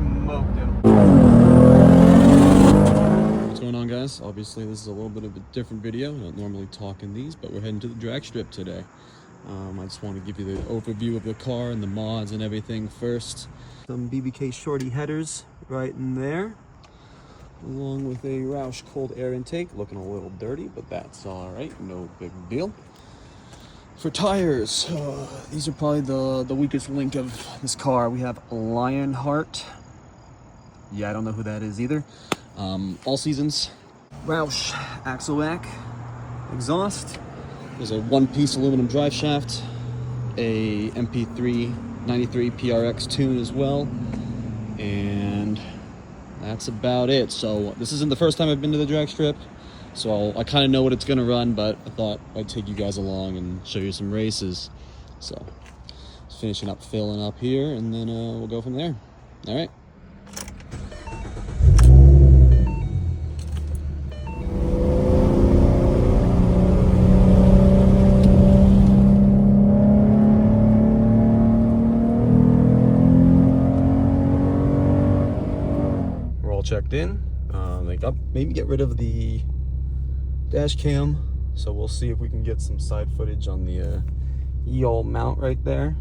smoked him. What's going on, guys? Obviously this is a little bit of a different video. I don't normally talk in these, but we're heading to the drag strip today. I just want to give you the overview of the car and the mods and everything first. Some BBK Shorty headers right in there, along with a Roush cold air intake, looking a little dirty, but that's all right, no big deal. For tires, these are probably the weakest link of this car. We have Lionheart. Yeah, I don't know who that is either. All seasons. Roush Axel exhaust. There's a one-piece aluminum drive shaft, a MP3 93 PRX Tune as well, and that's about it. So this isn't the first time I've been to the drag strip, so I kind of know what it's gonna run, but I thought I'd take you guys along and show you some races. So just finishing up filling up here, and then we'll go from there. All right. Checked in. Maybe get rid of the dash cam, so we'll see if we can get some side footage on the E-all mount right there,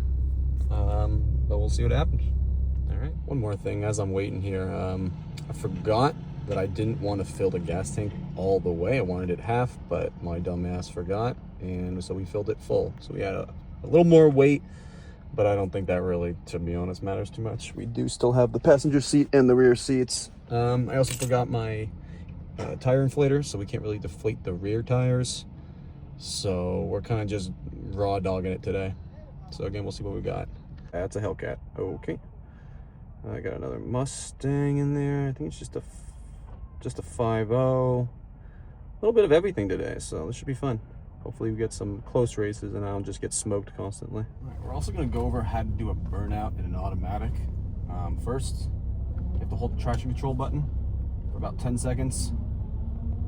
but we'll see what happens. All right, one more thing as I'm waiting here, I forgot that I didn't want to fill the gas tank all the way. I wanted it half, but my dumb ass forgot, and so we filled it full. So we had a little more weight, but I don't think that really, to be honest, matters too much. We do still have the passenger seat and the rear seats. I also forgot my tire inflator, so we can't really deflate the rear tires. So we're kind of just raw dogging it today. So again, we'll see what we got. That's a Hellcat. Okay. I got another Mustang in there. I think it's just a 5.0. A little bit of everything today, so this should be fun. Hopefully we get some close races and I don't just get smoked constantly. All right, we're also going to go over how to do a burnout in an automatic. First, you have to hold the traction control button for about 10 seconds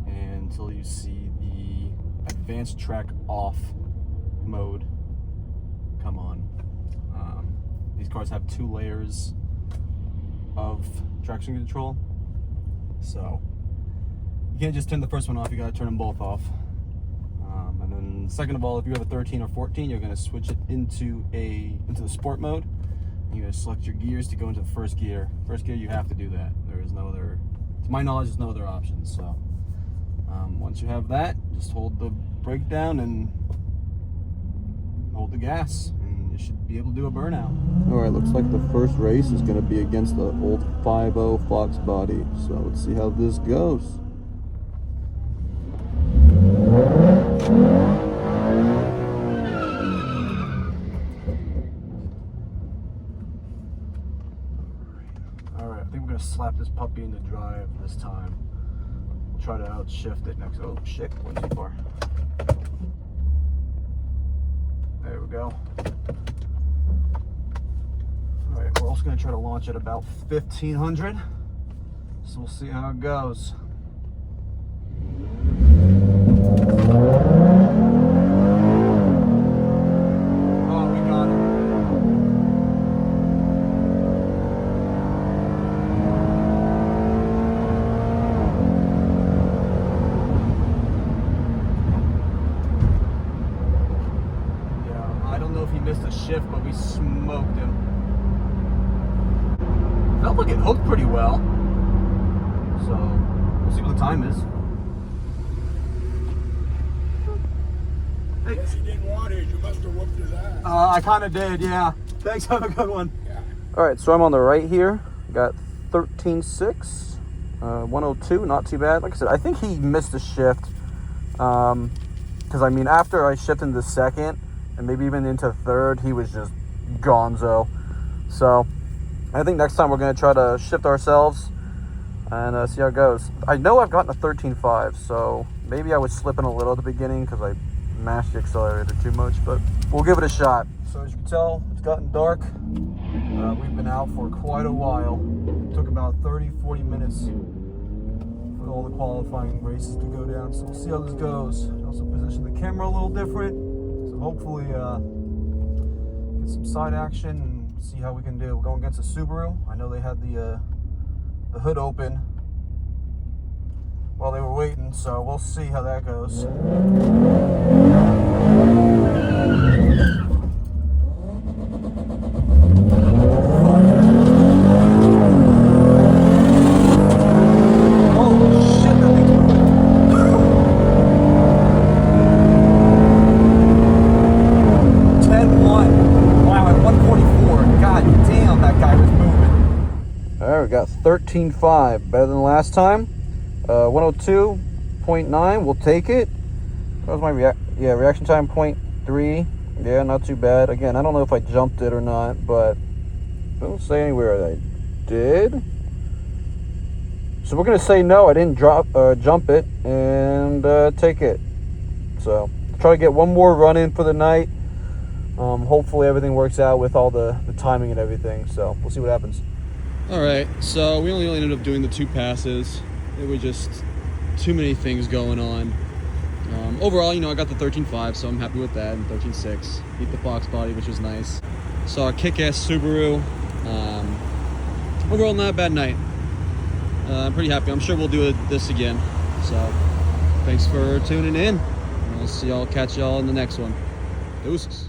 until you see the advanced track off mode come on. These cars have 2 layers of traction control, so you can't just turn the first one off, you got to turn them both off. And then second of all, if you have a 13 or 14, you're going to switch it into the sport mode. You're going to select your gears to go into the first gear. First gear, you have to do that. There is no other, to my knowledge, there's no other option. So once you have that, just hold the brake down and hold the gas, and you should be able to do a burnout. All right, looks like the first race is going to be against the old 5.0 Fox body. So let's see how this goes. Alright, I think we're going to slap this puppy into drive this time. We'll try to outshift it next. Oh shit, went too far. There we go. Alright, we're also going to try to launch at about 1500. So we'll see how it goes. Shift, but we smoked him. Felt like it hooked pretty well, so we'll see what the time is. Hey. Yes, you didn't want it. You must have whooped his ass. I kind of did, yeah. Thanks, have a good one. Yeah. All right, so I'm on the right here. Got 13.6, 102, not too bad. Like I said, I think he missed a shift, because I mean, after I shifted into second, and maybe even into third, he was just gonzo. So I think next time we're going to try to shift ourselves and see how it goes. I know I've gotten a 13.5, so maybe I was slipping a little at the beginning because I mashed the accelerator too much, but we'll give it a shot. So as you can tell, it's gotten dark. We've been out for quite a while. It took about 30-40 minutes for all the qualifying races to go down, so we'll see how this goes. Also position the camera a little different. Hopefully get some side action and see how we can do. We're going against a Subaru. I know they had the hood open while they were waiting, so we'll see how that goes. Alright, we got 13.5, better than last time. 102.9, we'll take it. That was my reaction time 0.3. Yeah, not too bad. Again, I don't know if I jumped it or not, but it doesn't say anywhere that I did. So we're gonna say no, I didn't jump it, and take it. So try to get one more run in for the night. Hopefully everything works out with all the timing and everything. So we'll see what happens. All right, so we only ended up doing the 2 passes. It was just too many things going on. Overall, you know, I got the 13.5, so I'm happy with that, and 13.6. Beat the Fox body, which was nice. Saw a kick-ass Subaru. Overall, not a bad night. I'm pretty happy. I'm sure we'll do this again. So, thanks for tuning in. I'll catch y'all in the next one. Deuces.